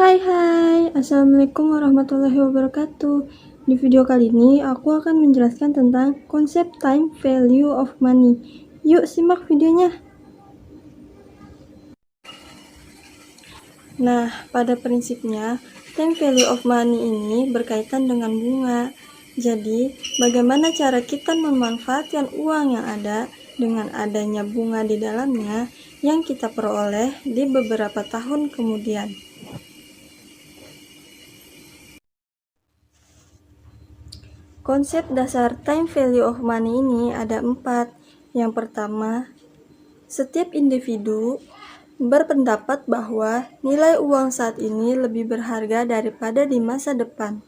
Hai, Assalamualaikum warahmatullahi wabarakatuh. Di video kali ini, aku akan menjelaskan tentang konsep time value of money. Yuk simak videonya. Nah, pada prinsipnya, time value of money ini berkaitan dengan bunga. Jadi, bagaimana cara kita memanfaatkan uang yang ada dengan adanya bunga di dalamnya yang kita peroleh di beberapa tahun kemudian. Konsep dasar time value of money ini ada 4. Yang pertama, setiap individu berpendapat bahwa nilai uang saat ini lebih berharga daripada di masa depan.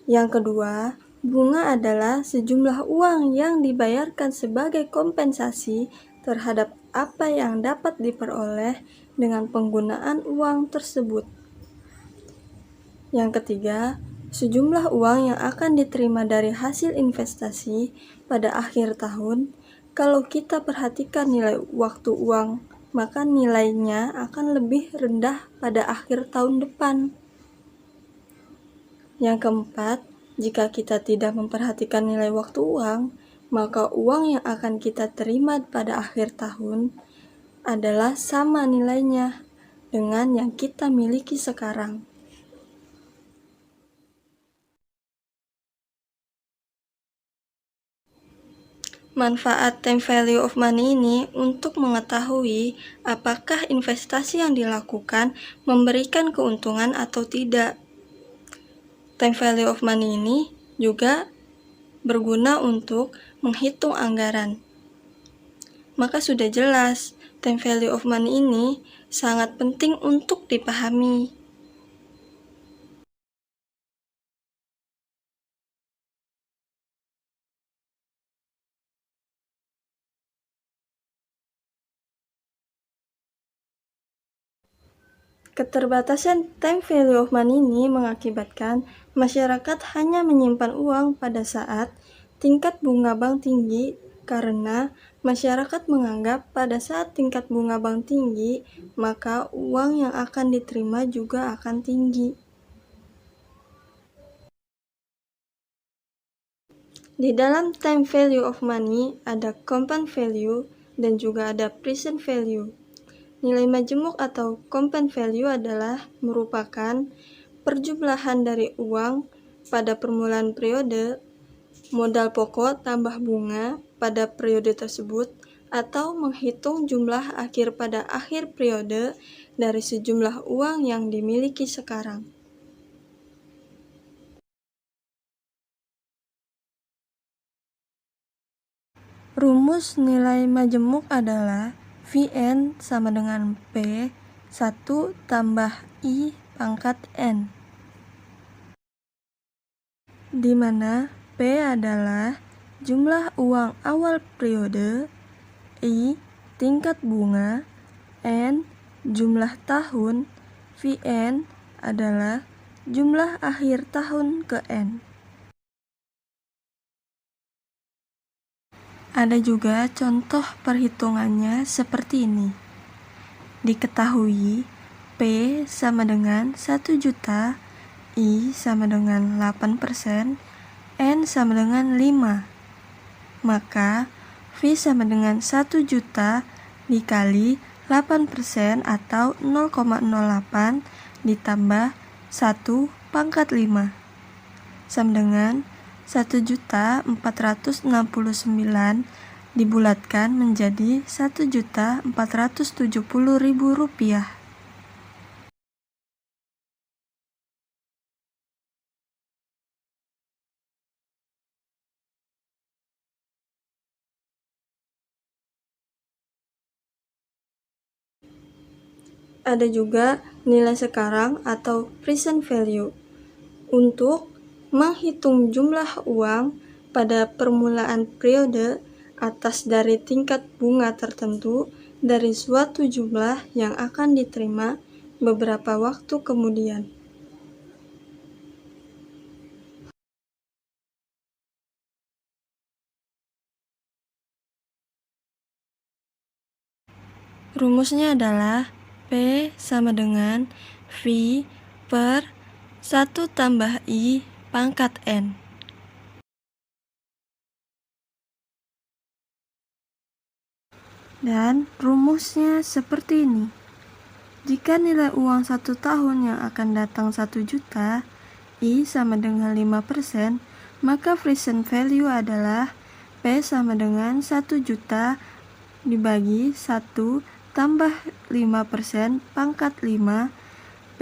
Yang kedua, bunga adalah sejumlah uang yang dibayarkan sebagai kompensasi terhadap apa yang dapat diperoleh dengan penggunaan uang tersebut. Yang ketiga, sejumlah uang yang akan diterima dari hasil investasi pada akhir tahun. Kalau kita perhatikan nilai waktu uang, maka nilainya akan lebih rendah pada akhir tahun depan. Yang keempat, jika kita tidak memperhatikan nilai waktu uang, maka uang yang akan kita terima pada akhir tahun adalah sama nilainya dengan yang kita miliki sekarang. Manfaat time value of money ini untuk mengetahui apakah investasi yang dilakukan memberikan keuntungan atau tidak. Time value of money ini juga berguna untuk menghitung anggaran. Maka sudah jelas, time value of money ini sangat penting untuk dipahami. Keterbatasan time value of money ini mengakibatkan masyarakat hanya menyimpan uang pada saat tingkat bunga bank tinggi karena masyarakat menganggap pada saat tingkat bunga bank tinggi, maka uang yang akan diterima juga akan tinggi. Di dalam time value of money ada compound value dan juga ada present value. Nilai majemuk atau compound value adalah merupakan perjumlahan dari uang pada permulaan periode, modal pokok tambah bunga pada periode tersebut, atau menghitung jumlah akhir pada akhir periode dari sejumlah uang yang dimiliki sekarang. Rumus nilai majemuk adalah Vn sama dengan P 1 tambah I pangkat N, di mana P adalah jumlah uang awal periode, I tingkat bunga, N jumlah tahun, Vn adalah jumlah akhir tahun ke N. Ada juga contoh perhitungannya seperti ini. Diketahui P sama dengan 1 juta, I sama dengan 8%, N sama dengan 5. Maka V sama dengan 1 juta dikali 8% atau 0,08 ditambah 1 pangkat 5 sama dengan 1.469 dibulatkan menjadi 1.470.000 rupiah. Ada juga nilai sekarang atau present value untuk menghitung jumlah uang pada permulaan periode atas dari tingkat bunga tertentu dari suatu jumlah yang akan diterima beberapa waktu kemudian. Rumusnya adalah P sama dengan V per 1 tambah I pangkat N. Dan rumusnya seperti ini. Jika nilai uang 1 tahun yang akan datang 1 juta, I sama dengan 5%, maka present value adalah P sama dengan 1 juta dibagi 1 tambah 5% pangkat 5,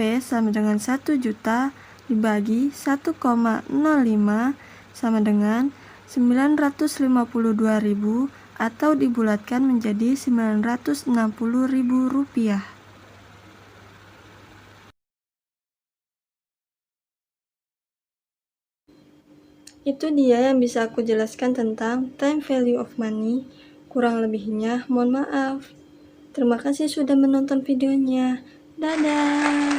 P sama dengan 1 juta dibagi 1,05 sama dengan 952.000 atau dibulatkan menjadi 960.000 rupiah. Itu dia yang bisa aku jelaskan tentang time value of money. Kurang lebihnya mohon maaf. Terima kasih sudah menonton videonya. Dadah!